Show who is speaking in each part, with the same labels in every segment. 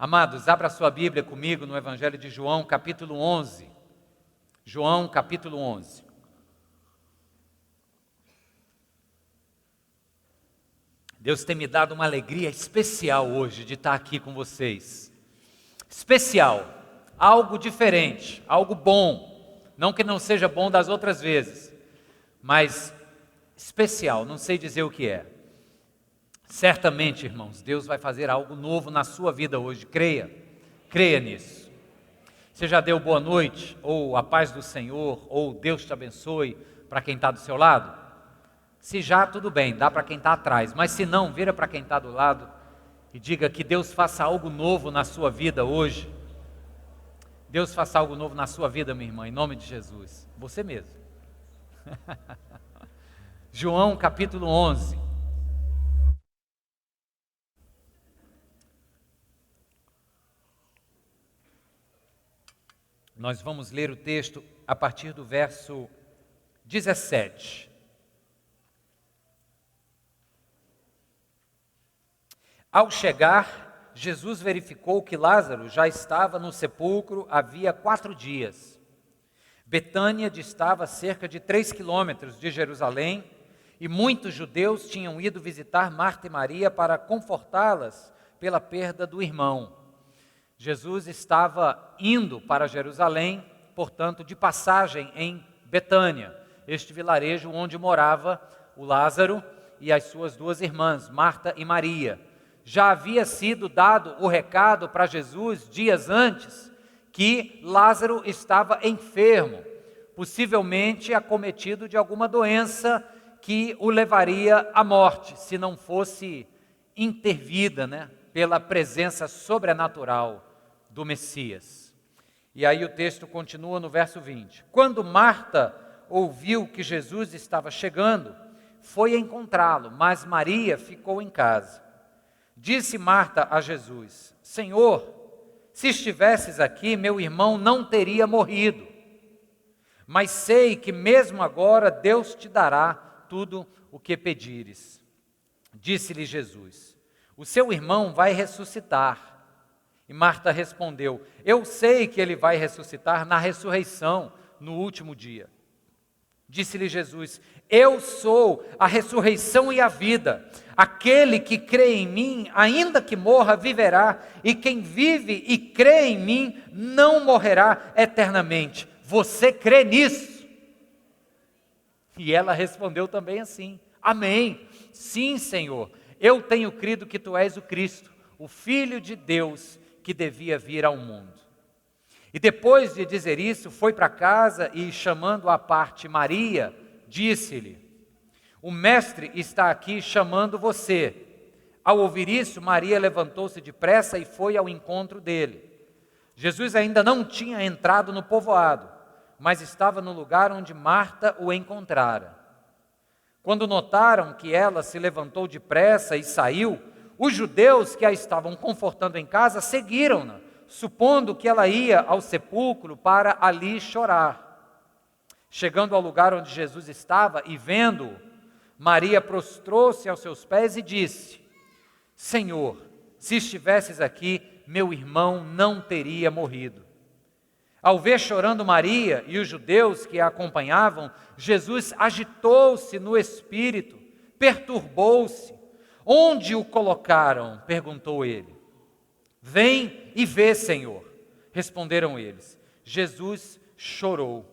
Speaker 1: Amados, abra sua Bíblia comigo no Evangelho de João, capítulo 11. João, capítulo 11. Deus tem me dado uma alegria especial hoje de estar aqui com vocês. Especial, algo diferente, algo bom. Não que não seja bom das outras vezes, mas especial, não sei dizer o que é. Certamente, irmãos, Deus vai fazer algo novo na sua vida hoje, creia nisso. Você já deu boa noite, ou a paz do Senhor, ou Deus te abençoe para quem está do seu lado? Se já, tudo bem, dá para quem está atrás, mas se não, vira para quem está do lado e diga que Deus faça algo novo na sua vida hoje. Deus faça algo novo na sua vida, minha irmã, em nome de Jesus, você mesmo. João capítulo 11. Nós vamos ler o texto a partir do verso 17. Ao chegar, Jesus verificou que Lázaro já estava no sepulcro havia 4 dias. Betânia distava cerca de 3 quilômetros de Jerusalém, e muitos judeus tinham ido visitar Marta e Maria para confortá-las pela perda do irmão. Jesus estava indo para Jerusalém, portanto, de passagem em Betânia, este vilarejo onde morava o Lázaro e as suas 2 irmãs, Marta e Maria. Já havia sido dado o recado para Jesus dias antes que Lázaro estava enfermo, possivelmente acometido de alguma doença que o levaria à morte, se não fosse intervida, pela presença sobrenatural do Messias. E aí o texto continua no verso 20. Quando Marta ouviu que Jesus estava chegando, foi encontrá-lo, mas Maria ficou em casa. Disse Marta a Jesus: Senhor, se estivesses aqui, meu irmão não teria morrido. Mas sei que mesmo agora Deus te dará tudo o que pedires. Disse-lhe Jesus: o seu irmão vai ressuscitar. E Marta respondeu: eu sei que ele vai ressuscitar na ressurreição, no último dia. Disse-lhe Jesus: eu sou a ressurreição e a vida. Aquele que crê em mim, ainda que morra, viverá. E quem vive e crê em mim, não morrerá eternamente. Você crê nisso? E ela respondeu também assim: amém. Sim, Senhor, eu tenho crido que tu és o Cristo, o Filho de Deus, que devia vir ao mundo. E depois de dizer isso, foi para casa e, chamando à parte Maria, disse-lhe: o mestre está aqui chamando você. Ao ouvir isso, Maria levantou-se depressa e foi ao encontro dele. Jesus ainda não tinha entrado no povoado, mas estava no lugar onde Marta o encontrara. Quando notaram que ela se levantou depressa e saiu, os judeus que a estavam confortando em casa seguiram-na, supondo que ela ia ao sepulcro para ali chorar. Chegando ao lugar onde Jesus estava e vendo-o, Maria prostrou-se aos seus pés e disse: Senhor, se estivesses aqui, meu irmão não teria morrido. Ao ver chorando Maria e os judeus que a acompanhavam, Jesus agitou-se no espírito, perturbou-se. Onde o colocaram? Perguntou ele. Vem e vê, Senhor, responderam eles. Jesus chorou.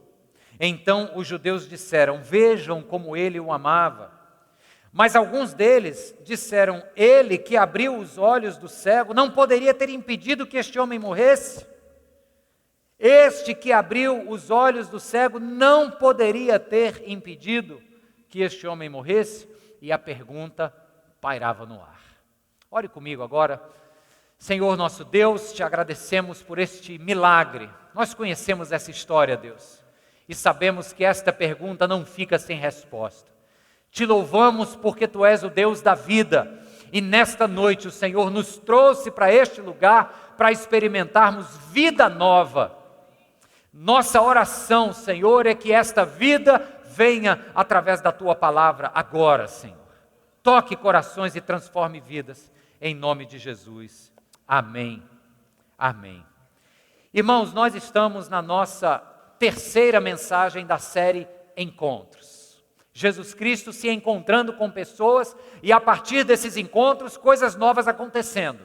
Speaker 1: Então os judeus disseram: vejam como ele o amava. Mas alguns deles disseram: ele que abriu os olhos do cego não poderia ter impedido que este homem morresse? Este que abriu os olhos do cego não poderia ter impedido que este homem morresse? E a pergunta pairava no ar. Ore comigo agora. Senhor nosso Deus, te agradecemos por este milagre. Nós conhecemos essa história, Deus, e sabemos que esta pergunta não fica sem resposta. Te louvamos porque Tu és o Deus da vida, e nesta noite o Senhor nos trouxe para este lugar para experimentarmos vida nova. Nossa oração, Senhor, é que esta vida venha através da Tua palavra agora, Senhor. Toque corações e transforme vidas, em nome de Jesus. Amém Amém. Irmãos, nós estamos na nossa terceira mensagem da série Encontros. Jesus Cristo se encontrando com pessoas e a partir desses encontros, coisas novas acontecendo.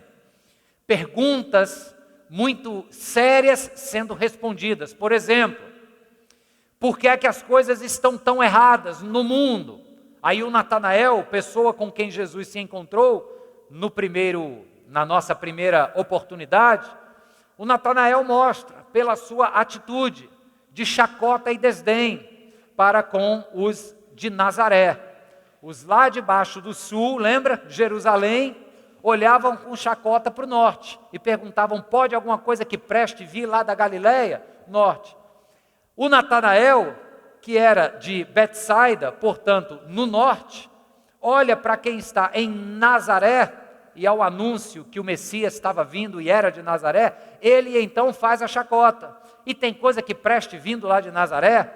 Speaker 1: Perguntas muito sérias sendo respondidas. Por exemplo, por que é que as coisas estão tão erradas no mundo? Aí o Natanael, pessoa com quem Jesus se encontrou na nossa primeira oportunidade, o Natanael mostra pela sua atitude de chacota e desdém para com os de Nazaré. Os lá de baixo do sul, lembra? Jerusalém, olhavam com chacota para o norte e perguntavam, pode alguma coisa que preste vir lá da Galileia? Norte. O Natanael, que era de Betsaida, portanto, no norte, olha para quem está em Nazaré, e ao anúncio que o Messias estava vindo e era de Nazaré, ele então faz a chacota. E tem coisa que preste vindo lá de Nazaré?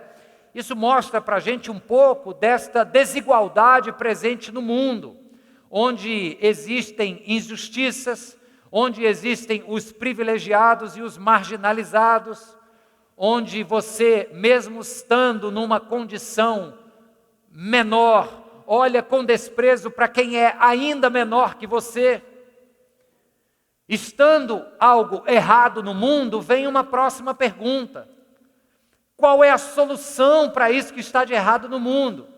Speaker 1: Isso mostra para a gente um pouco desta desigualdade presente no mundo, onde existem injustiças, onde existem os privilegiados e os marginalizados, onde você, mesmo estando numa condição menor, olha com desprezo para quem é ainda menor que você. Estando algo errado no mundo, vem uma próxima pergunta. Qual é a solução para isso que está de errado no mundo?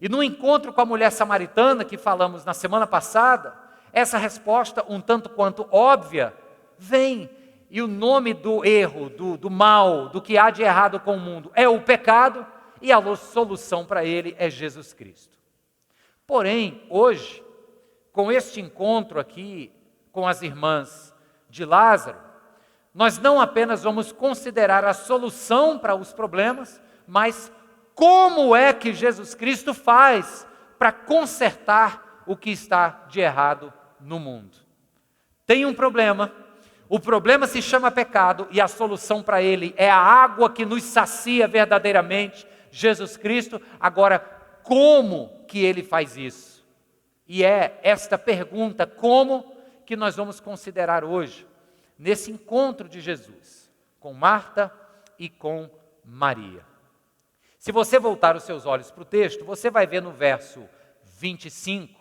Speaker 1: E no encontro com a mulher samaritana, que falamos na semana passada, essa resposta, um tanto quanto óbvia, vem. E o nome do erro, do mal, do que há de errado com o mundo é o pecado, e a solução para ele é Jesus Cristo. Porém, hoje, com este encontro aqui com as irmãs de Lázaro, nós não apenas vamos considerar a solução para os problemas, mas como é que Jesus Cristo faz para consertar o que está de errado no mundo. Tem um problema, o problema se chama pecado e a solução para ele é a água que nos sacia verdadeiramente, Jesus Cristo. Agora, como que ele faz isso? E é esta pergunta, como, que nós vamos considerar hoje, nesse encontro de Jesus, com Marta e com Maria. Se você voltar os seus olhos para o texto, você vai ver no verso 25,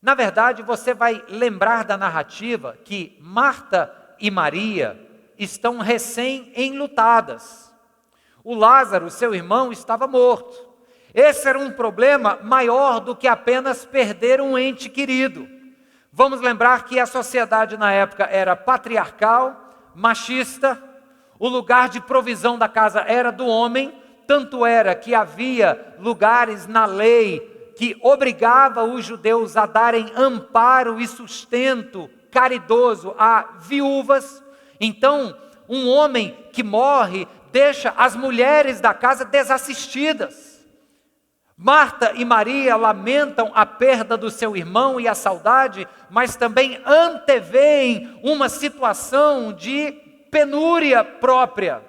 Speaker 1: na verdade você vai lembrar da narrativa que Marta e Maria estão recém-enlutadas. O Lázaro, seu irmão, estava morto. Esse era um problema maior do que apenas perder um ente querido. Vamos lembrar que a sociedade na época era patriarcal, machista, o lugar de provisão da casa era do homem, tanto era que havia lugares na lei que obrigava os judeus a darem amparo e sustento caridoso a viúvas. Então, um homem que morre deixa as mulheres da casa desassistidas. Marta e Maria lamentam a perda do seu irmão e a saudade, mas também anteveem uma situação de penúria própria.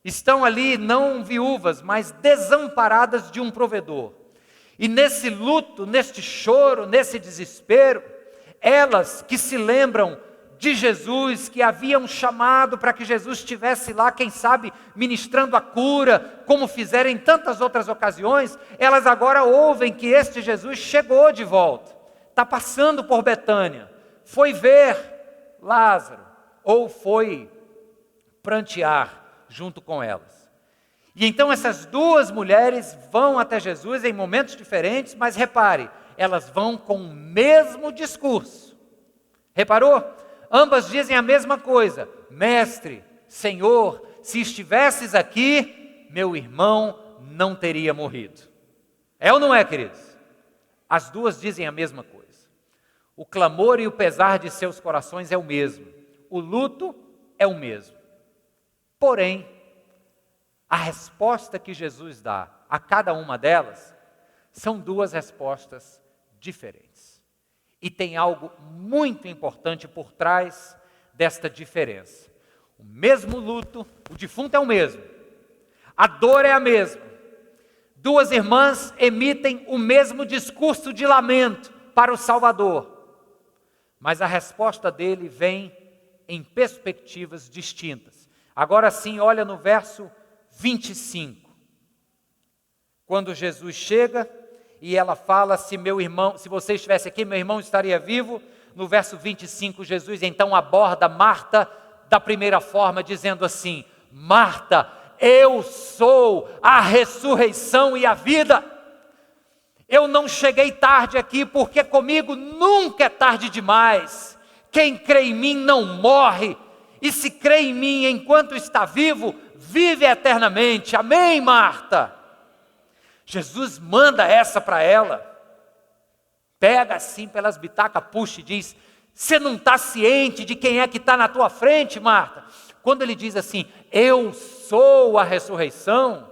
Speaker 1: Estão ali não viúvas, mas desamparadas de um provedor. E nesse luto, neste choro, nesse desespero, elas que se lembram de Jesus, que haviam chamado para que Jesus estivesse lá, quem sabe, ministrando a cura, como fizeram em tantas outras ocasiões, elas agora ouvem que este Jesus chegou de volta, está passando por Betânia, foi ver Lázaro, ou foi prantear junto com elas. E então essas duas mulheres vão até Jesus em momentos diferentes, mas repare, elas vão com o mesmo discurso. Reparou? Ambas dizem a mesma coisa: Mestre, Senhor, se estivesses aqui, meu irmão não teria morrido. É ou não é, queridos? As duas dizem a mesma coisa. O clamor e o pesar de seus corações é o mesmo. O luto é o mesmo. Porém, a resposta que Jesus dá a cada uma delas são duas respostas diferentes. E tem algo muito importante por trás desta diferença. O mesmo luto, o defunto é o mesmo. A dor é a mesma. Duas irmãs emitem o mesmo discurso de lamento para o Salvador. Mas a resposta dele vem em perspectivas distintas. Agora sim, olha no verso 25. Quando Jesus chega e ela fala, se você estivesse aqui, meu irmão estaria vivo. No verso 25, Jesus então aborda Marta da primeira forma, dizendo assim: Marta, eu sou a ressurreição e a vida. Eu não cheguei tarde aqui, porque comigo nunca é tarde demais. Quem crê em mim não morre, e se crê em mim enquanto está vivo, vive eternamente. Amém, Marta? Jesus manda essa para ela, pega assim pelas bitacas, puxa e diz: você não está ciente de quem é que está na tua frente, Marta? Quando ele diz assim, eu sou a ressurreição,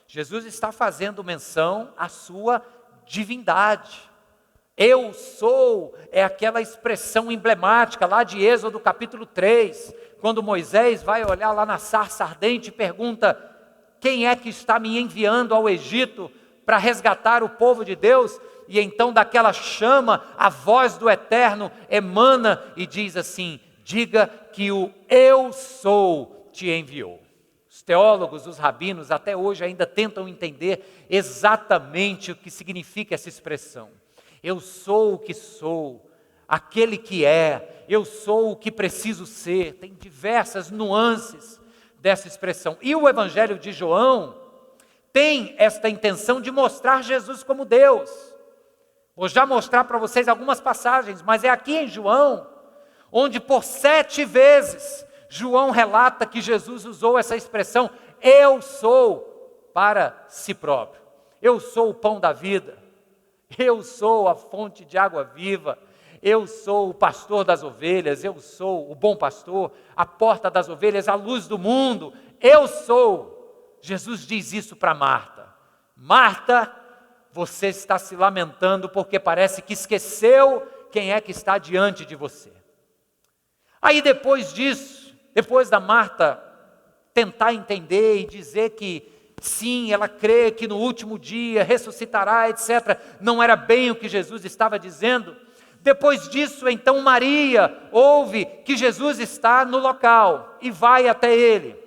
Speaker 1: Jesus está fazendo menção à sua divindade. Eu sou é aquela expressão emblemática lá de Êxodo capítulo 3, quando Moisés vai olhar lá na sarça ardente e pergunta: quem é que está me enviando ao Egito para resgatar o povo de Deus? E então daquela chama, a voz do Eterno emana e diz assim: diga que o eu sou te enviou. Os teólogos, os rabinos, até hoje ainda tentam entender exatamente o que significa essa expressão. Eu sou o que sou, aquele que é, eu sou o que preciso ser. Tem diversas nuances dessa expressão. E o Evangelho de João tem esta intenção de mostrar Jesus como Deus. Vou já mostrar para vocês algumas passagens, mas é aqui em João, onde por 7 vezes João relata que Jesus usou essa expressão, eu sou, para si próprio. Eu sou o pão da vida, eu sou a fonte de água viva, eu sou o pastor das ovelhas, eu sou o bom pastor, a porta das ovelhas, a luz do mundo, eu sou. Jesus diz isso para Marta: Marta, você está se lamentando porque parece que esqueceu quem é que está diante de você. Aí depois disso, depois da Marta tentar entender e dizer que sim, ela crê que no último dia ressuscitará, etc. Não era bem o que Jesus estava dizendo. Depois disso, então Maria ouve que Jesus está no local e vai até ele.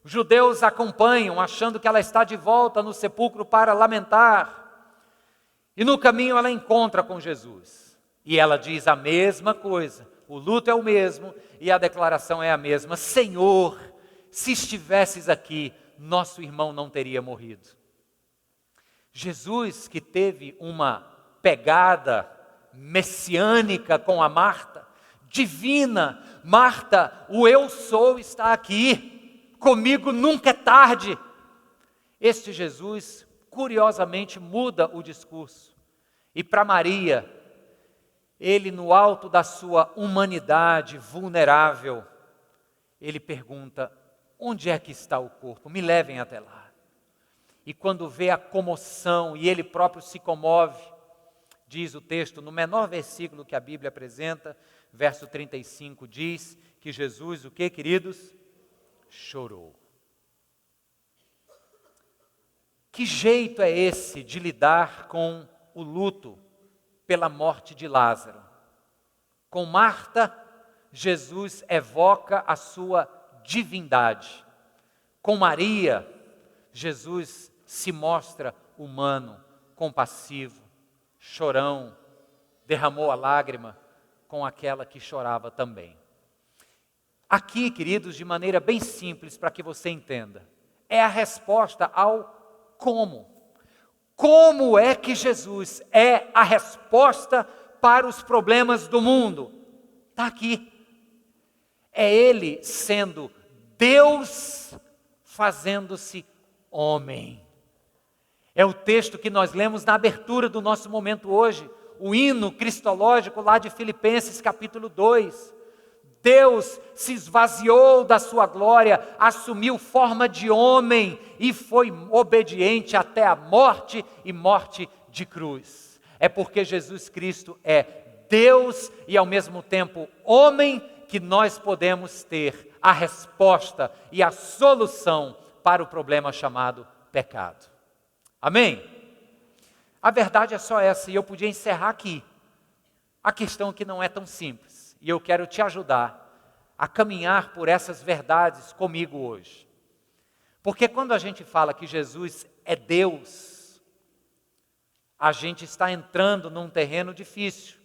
Speaker 1: Os judeus acompanham, achando que ela está de volta no sepulcro para lamentar. E no caminho ela encontra com Jesus. E ela diz a mesma coisa. O luto é o mesmo e a declaração é a mesma. Senhor, se estivesses aqui, nosso irmão não teria morrido. Jesus, que teve uma pegada messiânica com a Marta, divina, Marta, o eu sou está aqui, comigo nunca é tarde. Este Jesus, curiosamente, muda o discurso. E para Maria, ele no alto da sua humanidade vulnerável, ele pergunta: onde é que está o corpo? Me levem até lá. E quando vê a comoção, e ele próprio se comove, diz o texto, no menor versículo que a Bíblia apresenta, verso 35, diz que Jesus, o que, queridos? Chorou. Que jeito é esse de lidar com o luto pela morte de Lázaro? Com Marta, Jesus evoca a sua divindade. Com Maria, Jesus se mostra humano, compassivo, chorão, derramou a lágrima com aquela que chorava também. Aqui, queridos, de maneira bem simples para que você entenda, é a resposta ao como. Como é que Jesus é a resposta para os problemas do mundo? Está aqui. É Ele sendo Deus fazendo-se homem. É o texto que nós lemos na abertura do nosso momento hoje, o hino cristológico lá de Filipenses capítulo 2. Deus se esvaziou da sua glória, assumiu forma de homem e foi obediente até a morte e morte de cruz. É porque Jesus Cristo é Deus e ao mesmo tempo homem que nós podemos ter a resposta e a solução para o problema chamado pecado. Amém? A verdade é só essa, e eu podia encerrar aqui. A questão que não é tão simples, e eu quero te ajudar a caminhar por essas verdades comigo hoje. Porque quando a gente fala que Jesus é Deus, a gente está entrando num terreno difícil.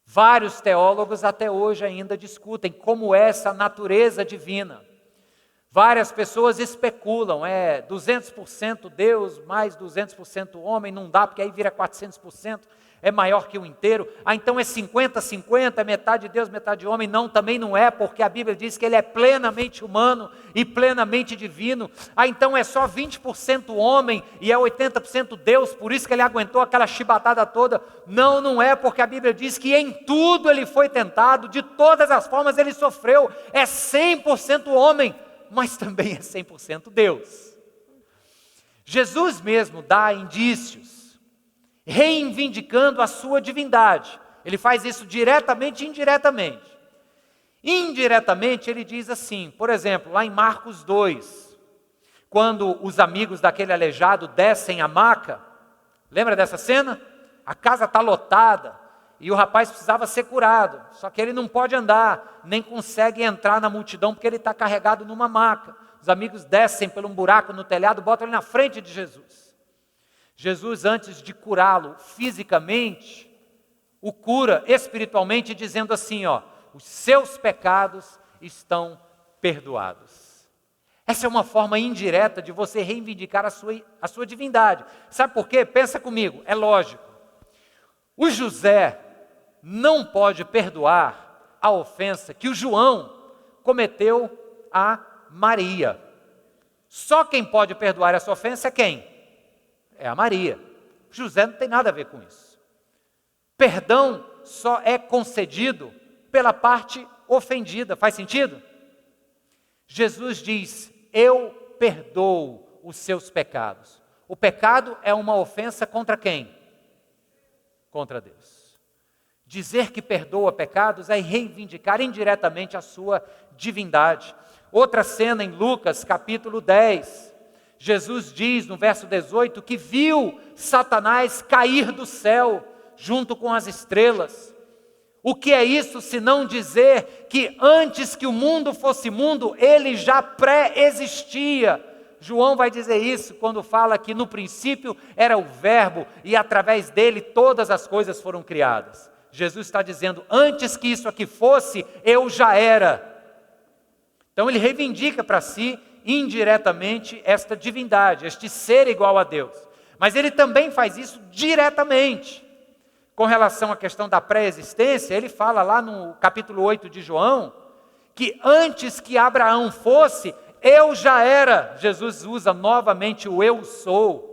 Speaker 1: Vários teólogos até hoje ainda discutem como é essa natureza divina. Várias pessoas especulam, 200% Deus, mais 200% homem, não dá, porque aí vira 400%, é maior que o inteiro. Então é 50-50, é metade Deus, metade homem. Não, também não é, porque a Bíblia diz que ele é plenamente humano e plenamente divino. Então é só 20% homem e é 80% Deus, por isso que ele aguentou aquela chibatada toda. Não, não é, porque a Bíblia diz que em tudo ele foi tentado, de todas as formas ele sofreu. É 100% homem, mas também é 100% Deus. Jesus mesmo dá indícios, reivindicando a sua divindade. Ele faz isso diretamente e indiretamente. Indiretamente ele diz assim, por exemplo, lá em Marcos 2, quando os amigos daquele aleijado descem a maca, lembra dessa cena? A casa está lotada e o rapaz precisava ser curado, só que ele não pode andar, nem consegue entrar na multidão porque ele está carregado numa maca. Os amigos descem por um buraco no telhado, botam ele na frente de Jesus. Jesus, antes de curá-lo fisicamente, o cura espiritualmente, dizendo assim, os seus pecados estão perdoados. Essa é uma forma indireta de você reivindicar a sua divindade. Sabe por quê? Pensa comigo, é lógico. O José não pode perdoar a ofensa que o João cometeu a Maria. Só quem pode perdoar essa ofensa é quem? É a Maria. José não tem nada a ver com isso. Perdão só é concedido pela parte ofendida. Faz sentido? Jesus diz, eu perdoo os seus pecados. O pecado é uma ofensa contra quem? Contra Deus. Dizer que perdoa pecados é reivindicar indiretamente a sua divindade. Outra cena em Lucas, capítulo 10. Jesus diz no verso 18 que viu Satanás cair do céu junto com as estrelas. O que é isso senão dizer que antes que o mundo fosse mundo, ele já pré-existia. João vai dizer isso quando fala que no princípio era o verbo e através dele todas as coisas foram criadas. Jesus está dizendo, antes que isso aqui fosse, eu já era. Então ele reivindica para si indiretamente esta divindade, este ser igual a Deus. Mas ele também faz isso diretamente. Com relação à questão da pré-existência, ele fala lá no capítulo 8 de João, que antes que Abraão fosse, eu já era. Jesus usa novamente o eu sou.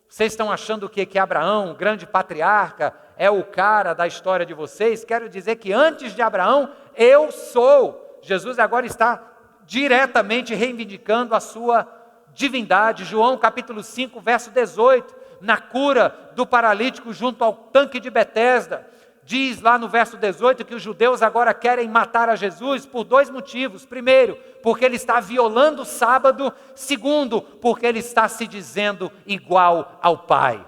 Speaker 1: Vocês estão achando o quê? Que Abraão, o grande patriarca, é o cara da história de vocês? Quero dizer que antes de Abraão, eu sou. Jesus agora está diretamente reivindicando a sua divindade. João capítulo 5, verso 18, na cura do paralítico junto ao tanque de Betesda, diz lá no verso 18 que os judeus agora querem matar a Jesus por dois motivos. Primeiro, porque ele está violando o sábado. Segundo, porque ele está se dizendo igual ao Pai.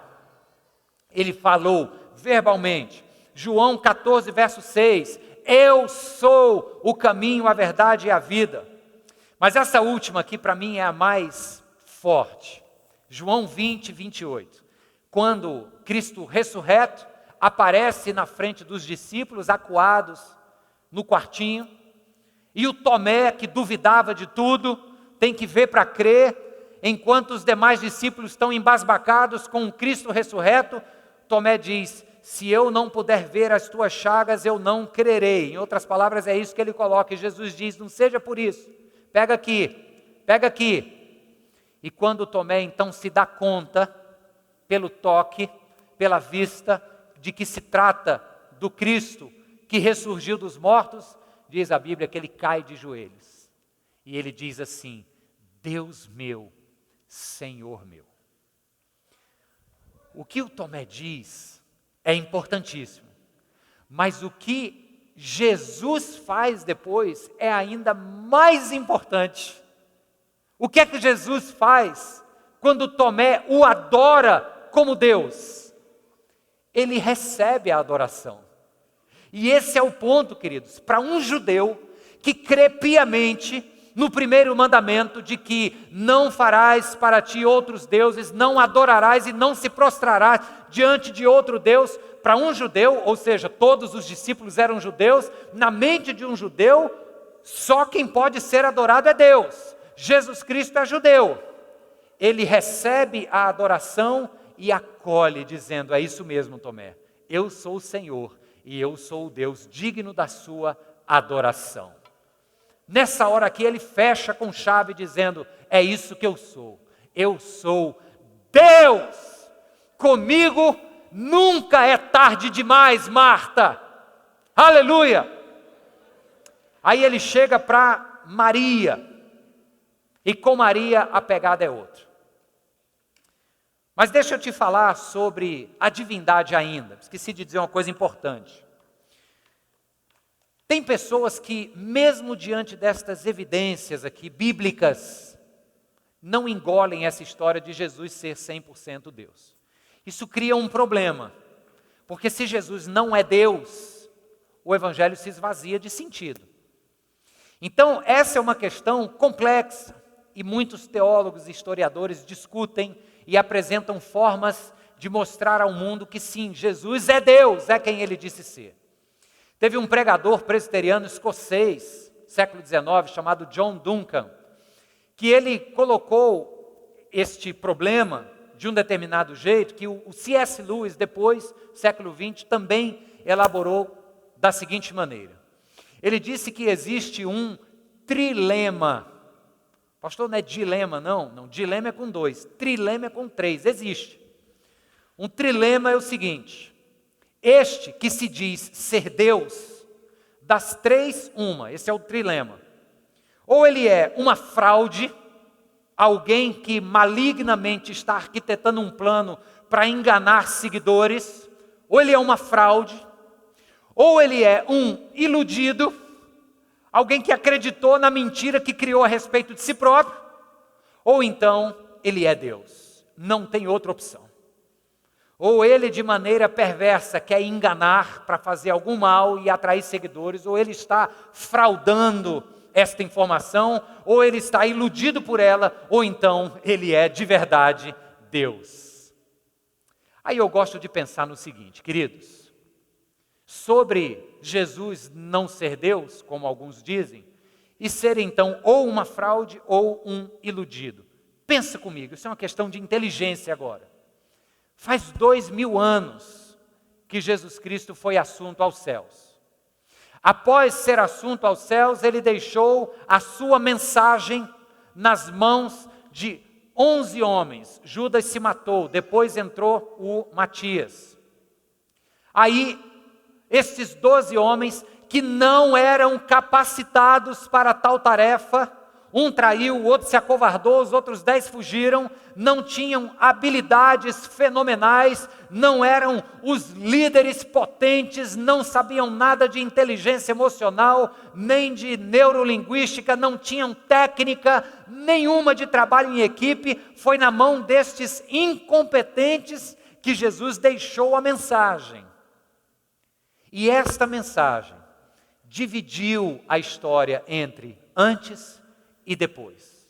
Speaker 1: Ele falou verbalmente, João 14, verso 6, eu sou o caminho, a verdade e a vida. Mas essa última aqui para mim é a mais forte. João 20, 28. Quando Cristo ressurreto aparece na frente dos discípulos acuados no quartinho, e o Tomé, que duvidava de tudo, tem que ver para crer, enquanto os demais discípulos estão embasbacados com o Cristo ressurreto, Tomé diz, se eu não puder ver as tuas chagas, eu não crerei. Em outras palavras, é isso que ele coloca, e Jesus diz, não seja por isso. Pega aqui. E quando Tomé então se dá conta, pelo toque, pela vista, de que se trata do Cristo que ressurgiu dos mortos, diz a Bíblia que ele cai de joelhos. E ele diz assim, Deus meu, Senhor meu. O que o Tomé diz é importantíssimo, mas o que Jesus faz depois é ainda mais importante. O que é que Jesus faz quando Tomé o adora como Deus? Ele recebe a adoração. E esse é o ponto, queridos, para um judeu que crê piamente no primeiro mandamento de que não farás para ti outros deuses, não adorarás e não se prostrarás diante de outro Deus. Para um judeu, ou seja, todos os discípulos eram judeus, na mente de um judeu, só quem pode ser adorado é Deus. Jesus Cristo é judeu. Ele recebe a adoração e acolhe, dizendo: é isso mesmo, Tomé, eu sou o Senhor e eu sou o Deus digno da sua adoração. Nessa hora aqui ele fecha com chave dizendo: é isso que eu sou Deus, comigo nunca é tarde demais, Marta, aleluia. Aí ele chega para Maria, e com Maria a pegada é outra. Mas deixa eu te falar sobre a divindade ainda. Esqueci de dizer uma coisa importante. Tem pessoas que, mesmo diante destas evidências aqui, bíblicas, não engolem essa história de Jesus ser 100% Deus. Isso cria um problema, porque se Jesus não é Deus, o Evangelho se esvazia de sentido. Então, essa é uma questão complexa, e muitos teólogos e historiadores discutem e apresentam formas de mostrar ao mundo que sim, Jesus é Deus, é quem ele disse ser. Teve um pregador presbiteriano escocês, século XIX, chamado John Duncan, que ele colocou este problema de um determinado jeito, que o C.S. Lewis, depois, século XX, também elaborou da seguinte maneira. Ele disse que existe um trilema. Pastor, não é dilema, não, dilema é com 2, trilema é com 3, existe. Um trilema é o seguinte: este que se diz ser Deus, das 3, esse é o trilema. Ou ele é uma fraude, alguém que malignamente está arquitetando um plano para enganar seguidores, ou ele é uma fraude, ou ele é um iludido, alguém que acreditou na mentira que criou a respeito de si próprio, ou então ele é Deus. Não tem outra opção. Ou ele de maneira perversa quer enganar para fazer algum mal e atrair seguidores, ou ele está fraudando esta informação, ou ele está iludido por ela, ou então ele é de verdade Deus. Aí eu gosto de pensar no seguinte, queridos, sobre Jesus não ser Deus, como alguns dizem, e ser então ou uma fraude ou um iludido. Pensa comigo, isso é uma questão de inteligência agora. Faz 2000 anos que Jesus Cristo foi assunto aos céus. Após ser assunto aos céus, ele deixou a sua mensagem nas mãos de 11 homens. Judas se matou, depois entrou o Matias. Aí, esses 12 homens que não eram capacitados para tal tarefa, um traiu, o outro se acovardou, os outros 10 fugiram, não tinham habilidades fenomenais, não eram os líderes potentes, não sabiam nada de inteligência emocional, nem de neurolinguística, não tinham técnica nenhuma de trabalho em equipe. Foi na mão destes incompetentes que Jesus deixou a mensagem. E esta mensagem dividiu a história entre antes e depois.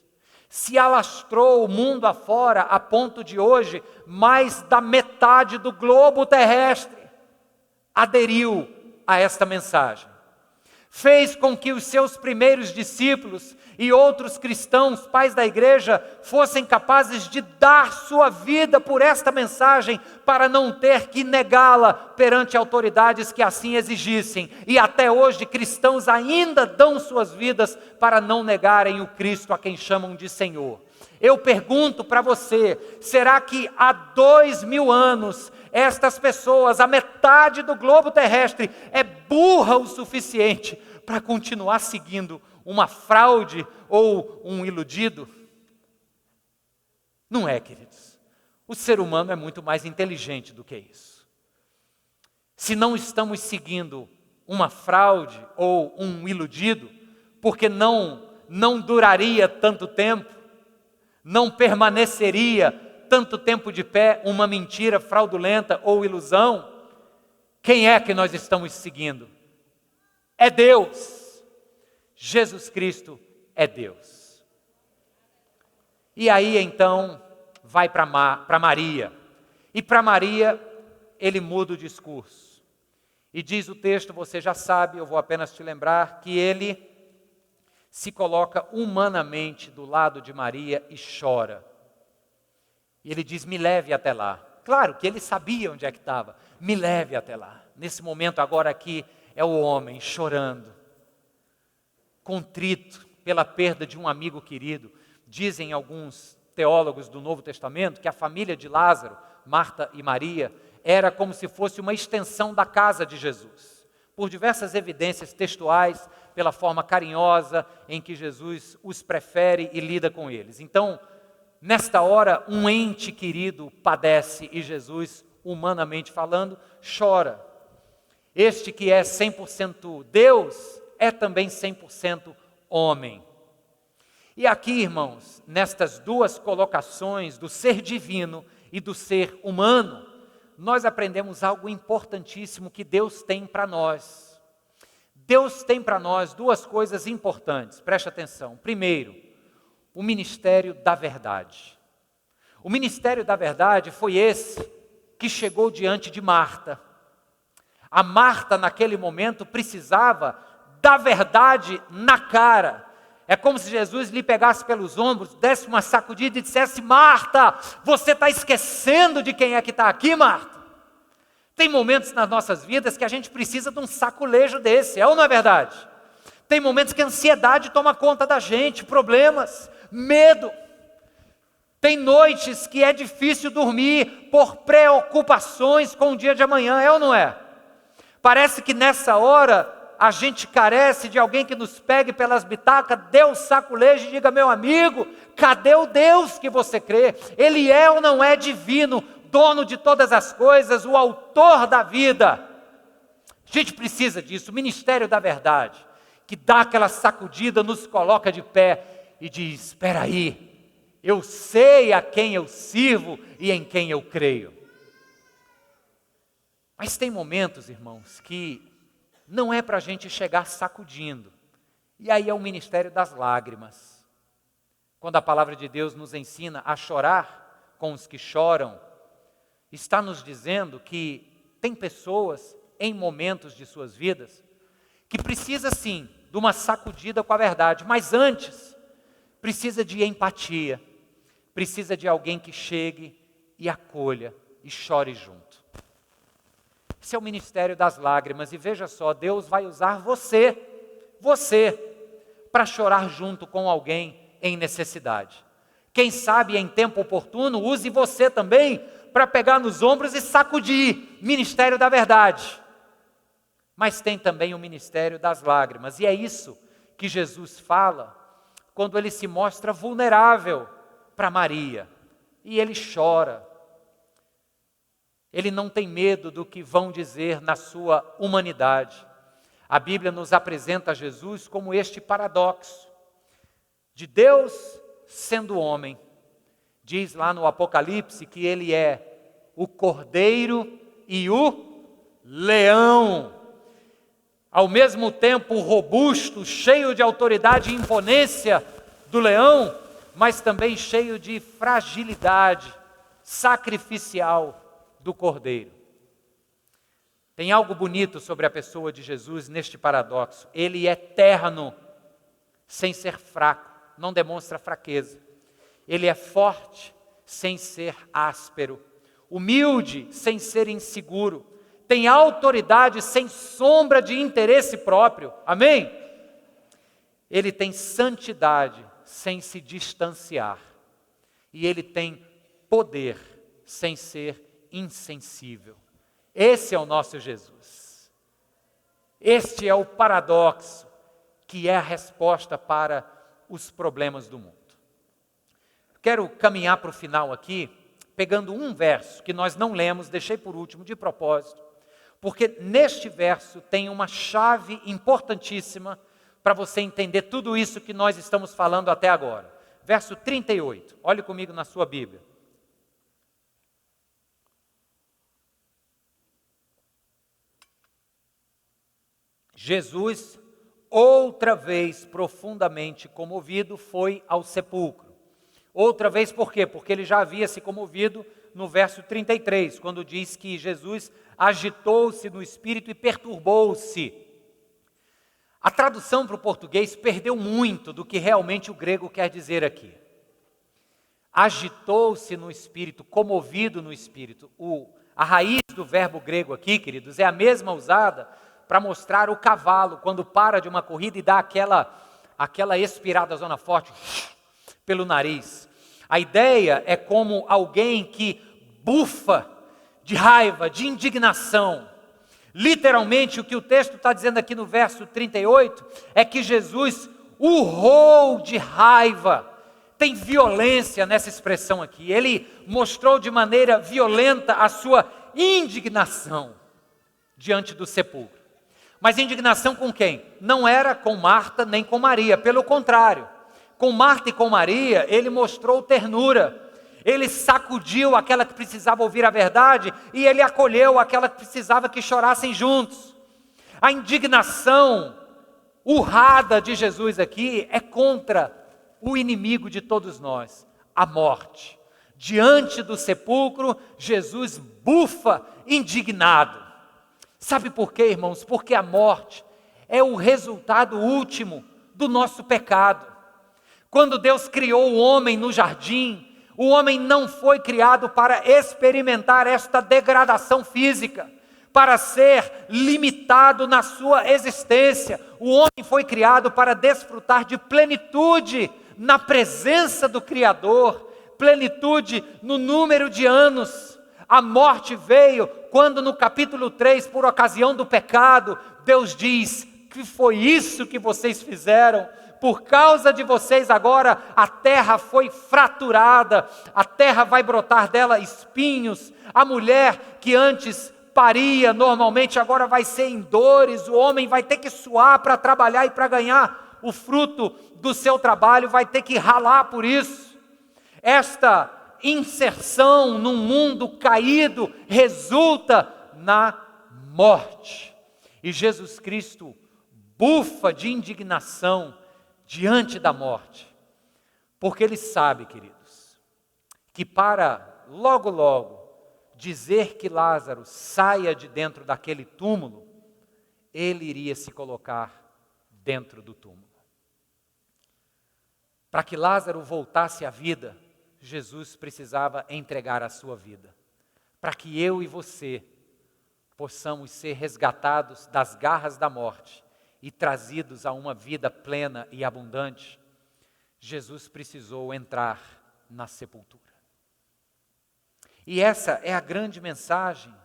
Speaker 1: Se alastrou o mundo afora a ponto de hoje, mais da metade do globo terrestre aderiu a esta mensagem. Fez com que os seus primeiros discípulos e outros cristãos, pais da igreja, fossem capazes de dar sua vida por esta mensagem, para não ter que negá-la perante autoridades que assim exigissem. E até hoje cristãos ainda dão suas vidas para não negarem o Cristo a quem chamam de Senhor. Eu pergunto para você, será que há 2000 anos, estas pessoas, a metade do globo terrestre, é burra o suficiente para continuar seguindo uma fraude ou um iludido? Não é, queridos. O ser humano é muito mais inteligente do que isso. Se não estamos seguindo uma fraude ou um iludido, porque não duraria tanto tempo, não permaneceria tanto tempo de pé uma mentira fraudulenta ou ilusão, quem é que nós estamos seguindo? É Deus. Jesus Cristo é Deus. E aí então vai para Maria. E para Maria ele muda o discurso. E diz o texto, você já sabe, eu vou apenas te lembrar, que ele se coloca humanamente do lado de Maria e chora. E ele diz, me leve até lá. Claro que ele sabia onde é que estava. Me leve até lá. Nesse momento agora aqui é o homem chorando, contrito pela perda de um amigo querido. Dizem alguns teólogos do Novo Testamento que a família de Lázaro, Marta e Maria, era como se fosse uma extensão da casa de Jesus. Por diversas evidências textuais, pela forma carinhosa em que Jesus os prefere e lida com eles. Então, nesta hora, um ente querido padece e Jesus, humanamente falando, chora. Este que é 100% Deus, é também 100% homem. E aqui, irmãos, nestas duas colocações do ser divino e do ser humano, nós aprendemos algo importantíssimo que Deus tem para nós. Deus tem para nós duas coisas importantes, preste atenção. Primeiro, o ministério da verdade. O ministério da verdade foi esse que chegou diante de Marta. A Marta, naquele momento, precisava da verdade na cara. É como se Jesus lhe pegasse pelos ombros, desse uma sacudida e dissesse, Marta, você está esquecendo de quem é que está aqui, Marta? Tem momentos nas nossas vidas que a gente precisa de um saculejo desse, é ou não é verdade? Tem momentos que a ansiedade toma conta da gente, problemas, medo. Tem noites que é difícil dormir por preocupações com o dia de amanhã, é ou não é? Parece que nessa hora a gente carece de alguém que nos pegue pelas bitacas, dê o saculejo e diga, meu amigo, cadê o Deus que você crê? Ele é ou não é divino, dono de todas as coisas, o autor da vida? A gente precisa disso, o ministério da verdade, que dá aquela sacudida, nos coloca de pé e diz, espera aí, eu sei a quem eu sirvo e em quem eu creio. Mas tem momentos, irmãos, que não é para a gente chegar sacudindo. E aí é o ministério das lágrimas. Quando a palavra de Deus nos ensina a chorar com os que choram, está nos dizendo que tem pessoas em momentos de suas vidas que precisa sim de uma sacudida com a verdade, mas antes precisa de empatia, precisa de alguém que chegue e acolha e chore junto. Esse é o ministério das lágrimas e veja só, Deus vai usar você, para chorar junto com alguém em necessidade. Quem sabe em tempo oportuno, use você também para pegar nos ombros e sacudir, ministério da verdade. Mas tem também o ministério das lágrimas e é isso que Jesus fala quando ele se mostra vulnerável para Maria e ele chora. Ele não tem medo do que vão dizer na sua humanidade. A Bíblia nos apresenta Jesus como este paradoxo de Deus sendo homem. Diz lá no Apocalipse que ele é o cordeiro e o leão. Ao mesmo tempo robusto, cheio de autoridade e imponência do leão, mas também cheio de fragilidade sacrificial do cordeiro. Tem algo bonito sobre a pessoa de Jesus neste paradoxo. Ele é terno, sem ser fraco, não demonstra fraqueza. Ele é forte, sem ser áspero. Humilde, sem ser inseguro. Tem autoridade, sem sombra de interesse próprio. Amém? Ele tem santidade, sem se distanciar. E ele tem poder, sem ser insensível. Esse é o nosso Jesus. Este é o paradoxo que é a resposta para os problemas do mundo. Quero caminhar para o final aqui, pegando um verso que nós não lemos, deixei por último de propósito, porque neste verso tem uma chave importantíssima para você entender tudo isso que nós estamos falando até agora. Verso 38, olhe comigo na sua Bíblia. Jesus outra vez profundamente comovido, foi ao sepulcro. Outra vez por quê? Porque ele já havia se comovido no verso 33, quando diz que Jesus agitou-se no espírito e perturbou-se. A tradução para o português perdeu muito do que realmente o grego quer dizer aqui. Agitou-se no espírito, comovido no espírito. A raiz do verbo grego aqui, queridos, é a mesma usada para mostrar o cavalo, quando para de uma corrida e dá aquela expirada zona forte pelo nariz. A ideia é como alguém que bufa de raiva, de indignação. Literalmente, o que o texto está dizendo aqui no verso 38 é que Jesus urrou de raiva. Tem violência nessa expressão aqui. Ele mostrou de maneira violenta a sua indignação diante do sepulcro. Mas indignação com quem? Não era com Marta nem com Maria, pelo contrário. Com Marta e com Maria, ele mostrou ternura. Ele sacudiu aquela que precisava ouvir a verdade e ele acolheu aquela que precisava que chorassem juntos. A indignação urrada de Jesus aqui é contra o inimigo de todos nós, a morte. Diante do sepulcro, Jesus bufa indignado. Sabe por quê, irmãos? Porque a morte é o resultado último do nosso pecado. Quando Deus criou o homem no jardim, o homem não foi criado para experimentar esta degradação física, para ser limitado na sua existência. O homem foi criado para desfrutar de plenitude na presença do Criador, plenitude no número de anos. A morte veio quando no capítulo 3, por ocasião do pecado, Deus diz que foi isso que vocês fizeram. Por causa de vocês agora a terra foi fraturada, a terra vai brotar dela espinhos. A mulher que antes paria normalmente agora vai ser em dores, o homem vai ter que suar para trabalhar e para ganhar o fruto do seu trabalho, vai ter que ralar por isso. Esta inserção num mundo caído resulta na morte. E Jesus Cristo bufa de indignação diante da morte, porque Ele sabe, queridos, que para logo, logo dizer que Lázaro saia de dentro daquele túmulo, Ele iria se colocar dentro do túmulo. Para que Lázaro voltasse à vida, Jesus precisava entregar a sua vida. Para que eu e você possamos ser resgatados das garras da morte e trazidos a uma vida plena e abundante, Jesus precisou entrar na sepultura. E essa é a grande mensagem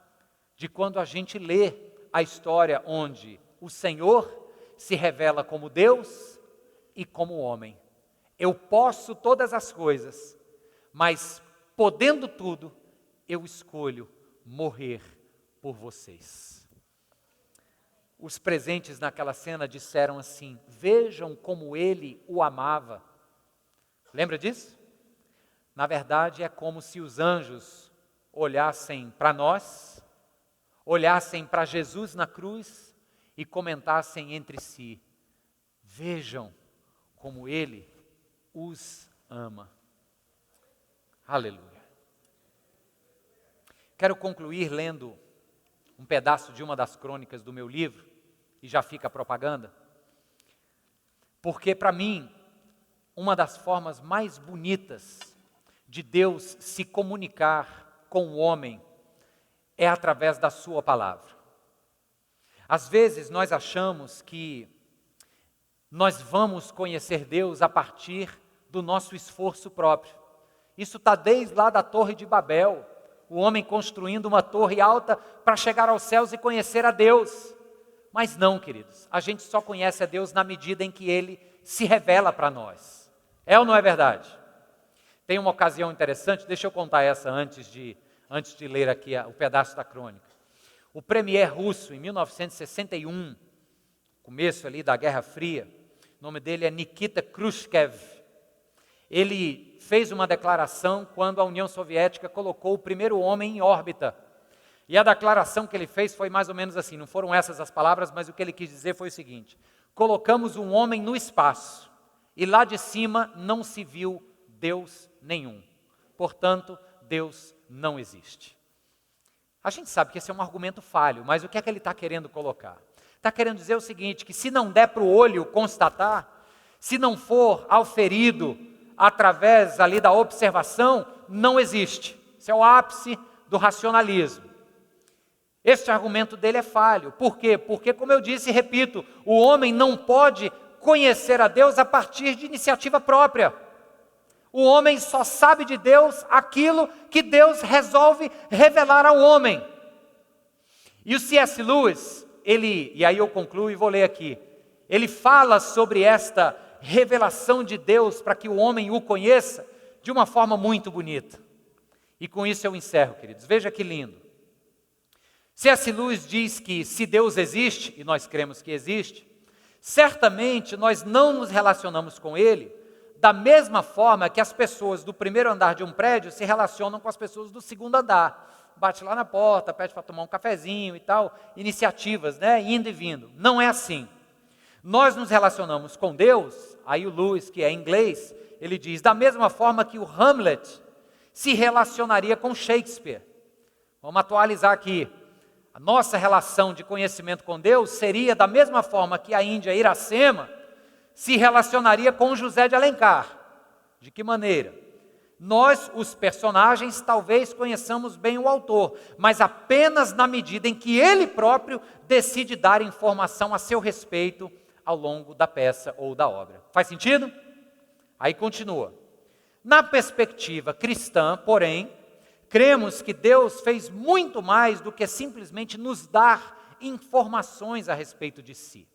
Speaker 1: de quando a gente lê a história onde o Senhor se revela como Deus e como homem. Eu posso todas as coisas, mas podendo tudo, eu escolho morrer por vocês. Os presentes naquela cena disseram assim: vejam como ele o amava. Lembra disso? Na verdade, é como se os anjos olhassem para nós, olhassem para Jesus na cruz e comentassem entre si: vejam como ele os ama. Aleluia. Quero concluir lendo um pedaço de uma das crônicas do meu livro, e já fica a propaganda, porque para mim, uma das formas mais bonitas de Deus se comunicar com o homem é através da sua palavra. Às vezes nós achamos que nós vamos conhecer Deus a partir do nosso esforço próprio. Isso está desde lá da Torre de Babel, o homem construindo uma torre alta para chegar aos céus e conhecer a Deus. Mas não, queridos, a gente só conhece a Deus na medida em que Ele se revela para nós. É ou não é verdade? Tem uma ocasião interessante, deixa eu contar essa antes de ler aqui o pedaço da crônica. O premier russo, em 1961, começo ali da Guerra Fria, o nome dele é Nikita Khrushchev. Ele fez uma declaração quando a União Soviética colocou o primeiro homem em órbita. E a declaração que ele fez foi mais ou menos assim, não foram essas as palavras, mas o que ele quis dizer foi o seguinte: colocamos um homem no espaço e lá de cima não se viu Deus nenhum. Portanto, Deus não existe. A gente sabe que esse é um argumento falho, mas o que é que ele está querendo colocar? Está querendo dizer o seguinte, que se não der para o olho constatar, se não for auferido através ali da observação, não existe. Isso é o ápice do racionalismo. Este argumento dele é falho. Por quê? Porque, como eu disse e repito, o homem não pode conhecer a Deus a partir de iniciativa própria. O homem só sabe de Deus aquilo que Deus resolve revelar ao homem. E o C.S. Lewis, e aí eu concluo e vou ler aqui, ele fala sobre esta revelação de Deus para que o homem o conheça de uma forma muito bonita. E com isso eu encerro, queridos. Veja que lindo. C.S. Lewis diz que se Deus existe, e nós cremos que existe, certamente nós não nos relacionamos com Ele da mesma forma que as pessoas do primeiro andar de um prédio se relacionam com as pessoas do segundo andar. Bate lá na porta, pede para tomar um cafezinho e tal, iniciativas, né, indo e vindo. Não é assim. Nós nos relacionamos com Deus, aí o Lewis, que é inglês, ele diz, da mesma forma que o Hamlet se relacionaria com Shakespeare. Vamos atualizar aqui. A nossa relação de conhecimento com Deus seria da mesma forma que a Índia Iracema se relacionaria com José de Alencar. De que maneira? Nós, os personagens, talvez conheçamos bem o autor, mas apenas na medida em que ele próprio decide dar informação a seu respeito ao longo da peça ou da obra. Faz sentido? Aí continua. Na perspectiva cristã, porém, cremos que Deus fez muito mais do que simplesmente nos dar informações a respeito de si.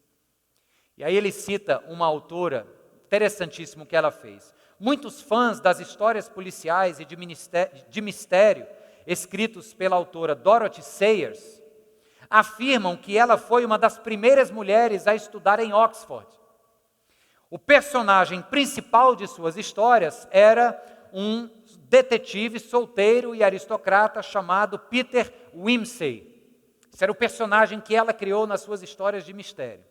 Speaker 1: E aí ele cita uma autora, interessantíssimo que ela fez. Muitos fãs das histórias policiais e de mistério, escritos pela autora Dorothy Sayers, afirmam que ela foi uma das primeiras mulheres a estudar em Oxford. O personagem principal de suas histórias era um detetive solteiro e aristocrata chamado Peter Wimsey. Esse era o personagem que ela criou nas suas histórias de mistério.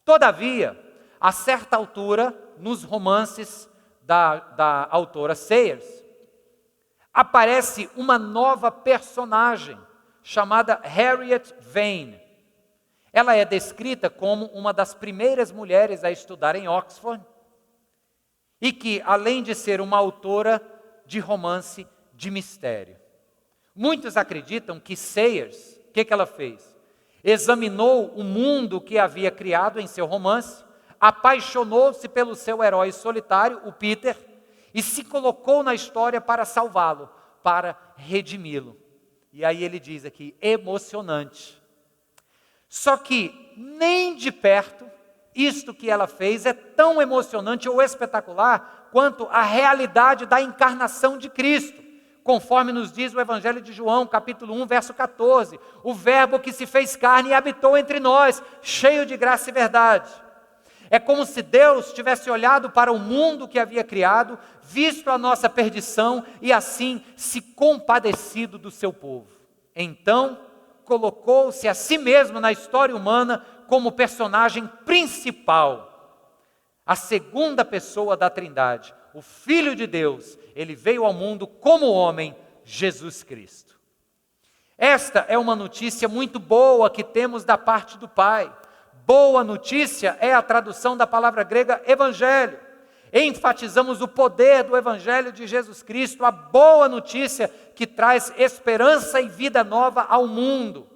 Speaker 1: Todavia, a certa altura, nos romances da autora Sayers, aparece uma nova personagem chamada Harriet Vane. Ela é descrita como uma das primeiras mulheres a estudar em Oxford e que, além de ser uma autora de romance de mistério. Muitos acreditam que Sayers, o que ela fez? Examinou o mundo que havia criado em seu romance, apaixonou-se pelo seu herói solitário, o Peter, e se colocou na história para salvá-lo, para redimi-lo. E aí ele diz aqui, emocionante. Só que, nem de perto, isto que ela fez é tão emocionante ou espetacular quanto a realidade da encarnação de Cristo. Conforme nos diz o Evangelho de João, capítulo 1, verso 14. O verbo que se fez carne e habitou entre nós, cheio de graça e verdade. É como se Deus tivesse olhado para o mundo que havia criado, visto a nossa perdição e assim se compadecido do seu povo. Então, colocou-se a si mesmo na história humana como personagem principal. A segunda pessoa da Trindade, o Filho de Deus, ele veio ao mundo como homem, Jesus Cristo. Esta é uma notícia muito boa que temos da parte do Pai. Boa notícia é a tradução da palavra grega evangelho. Enfatizamos o poder do evangelho de Jesus Cristo, a boa notícia que traz esperança e vida nova ao mundo.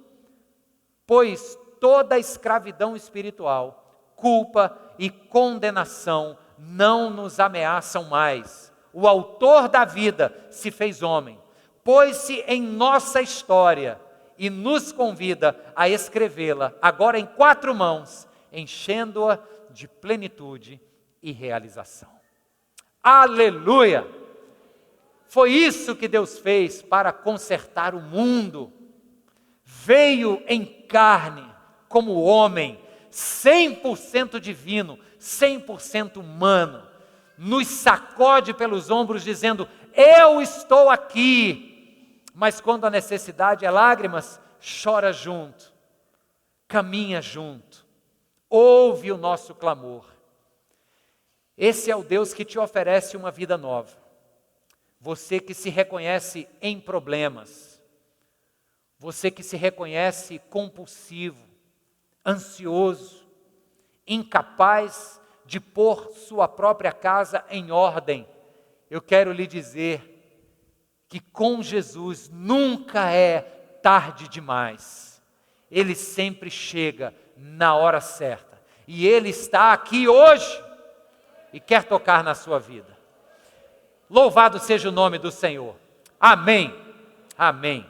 Speaker 1: Pois toda a escravidão espiritual, culpa e condenação não nos ameaçam mais. O autor da vida se fez homem, pôs-se em nossa história e nos convida a escrevê-la, agora em 4 mãos, enchendo-a de plenitude e realização. Aleluia! Foi isso que Deus fez para consertar o mundo. Veio em carne como homem, 100% divino, 100% humano, nos sacode pelos ombros dizendo, eu estou aqui, mas quando a necessidade é lágrimas, chora junto, caminha junto, ouve o nosso clamor. Esse é o Deus que te oferece uma vida nova. Você que se reconhece em problemas, você que se reconhece compulsivo, ansioso, incapaz de pôr sua própria casa em ordem, eu quero lhe dizer que com Jesus nunca é tarde demais. Ele sempre chega na hora certa. E Ele está aqui hoje e quer tocar na sua vida. Louvado seja o nome do Senhor. Amém. Amém.